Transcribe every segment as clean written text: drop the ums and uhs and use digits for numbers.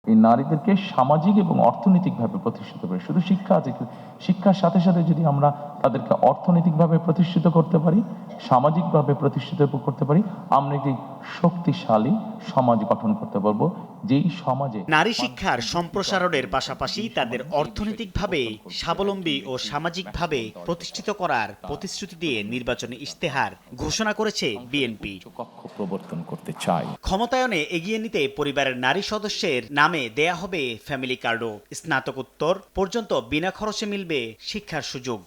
এই নারীদেরকে সামাজিক এবং অর্থনৈতিকভাবে প্রতিষ্ঠিত করে। শুধু শিক্ষা আছে, শিক্ষার সাথে সাথে যদি আমরা তাদেরকে অর্থনৈতিকভাবে প্রতিষ্ঠিত করতে পারি, সামাজিকভাবে প্রতিষ্ঠিত করতে পারি, আমরা একটি শক্তিশালী সমাজ গঠন করতে পারবো, যেই সমাজে নারী শিক্ষার সম্প্রসারণের পাশাপাশি তাদের অর্থনৈতিকভাবে স্বাবলম্বী ও সামাজিকভাবে প্রতিষ্ঠিত করার প্রতিশ্রুতি দিয়ে নির্বাচনী ইশতেহার ঘোষণা করেছে বিএনপি। কক্ষ প্রবর্তন করতে চাই। ক্ষমতায়নে এগিয়ে নিতে পরিবারের নারী সদস্যের নামে দেয়া হবে ফ্যামিলি কার্ডও। স্নাতকোত্তর পর্যন্ত বিনা খরচে মিলবে শিক্ষার সুযোগ।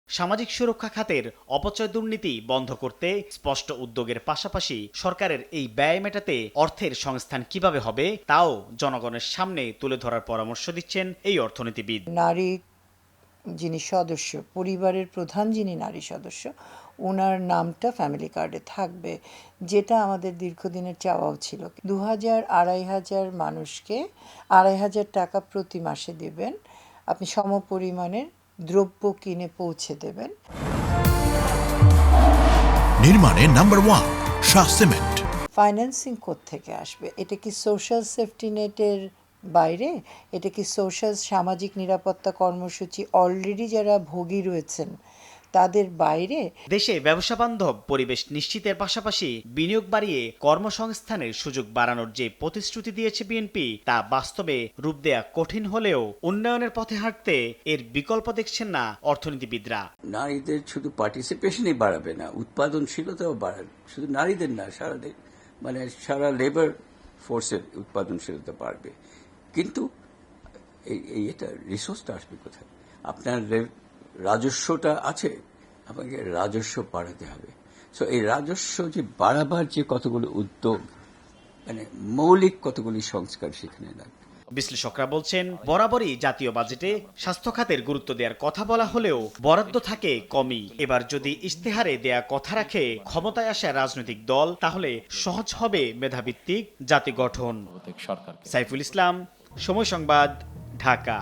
সামাজিক সুরক্ষা খাতের অপচয় দুর্নীতি বন্ধ করতে স্পষ্ট উদ্যোগের পাশাপাশি সরকারের এই ব্যয় মেটাতে অর্থের সংস্থান কিভাবে হবে তাও জনগণের সামনে তুলে ধরার পরামর্শ দিচ্ছেন এই অর্থনীতিবিদ। নারী যিনি সদস্য, পরিবারের প্রধান যিনি নারী সদস্য, ওনার নামটা ফ্যামিলি কার্ডে থাকবে, যেটা আমাদের দীর্ঘদিনের চাওয়াও ছিল। ২,০০০-২,৫০০ মানুষকে ২,৫০০ টাকা প্রতি মাসে দেবেন, আপনি সমপরিমাণের দ্রব্য কিনে পৌঁছে দেবেন। নির্মাণে নাম্বার 1 শাহ সিমেন্ট। ফাইন্যান্সিং কোত্থেকে আসবে? এটা কি সোশ্যাল সেফটি নেটের বাইরে? এটা কি সোশ্যাল সামাজিক নিরাপত্তা কর্মসূচি অলরেডি যারা ভোগী রয়েছেন তাদের বাইরে? দেশে ব্যবসা বান্ধব পরিবেশ নিশ্চিতের পাশাপাশি বিনিয়োগ বাড়িয়ে কর্মসংস্থানের সুযোগ বাড়ানোর যে প্রতিশ্রুতি দিয়েছে বিএনপি তা বাস্তবে রূপ দেয়া কঠিন হলেও উন্নয়নের পথে হাঁটতে এর বিকল্প দেখছেন না অর্থনীতিবিদরা। নারীদের শুধু পার্টিসিপেশনই বাড়াবে না, উৎপাদনশীলতাও বাড়াবে। শুধু নারীদের না, সারা লেবার ফোর্সের উৎপাদনশীলতা বাড়বে। কিন্তু এটা রিসোর্সটা আসবে কোথায়? আপনার রাজস্বটা আছে, আপনাকে রাজস্ব বাড়াতে হবে। সো এই রাজস্ব যে বাড়াবার যে কতগুলো উদ্যোগ, মৌলিক কতগুলি সংস্কার সেখানে লাগবে। বিশ্লেষকরা বলছেন বরাবরই জাতীয় বাজেটে স্বাস্থ্য খাতের গুরুত্ব দেওয়ার কথা বলা হলেও বরাদ্দ থাকে কমই। এবার যদি ইশতেহারে দেয়া কথা রাখে ক্ষমতায় আসা রাজনৈতিক দল, তাহলে সহজ হবে মেধাভিত্তিক জাতি গঠন। সাইফুল ইসলাম, সময় সংবাদ, ঢাকা।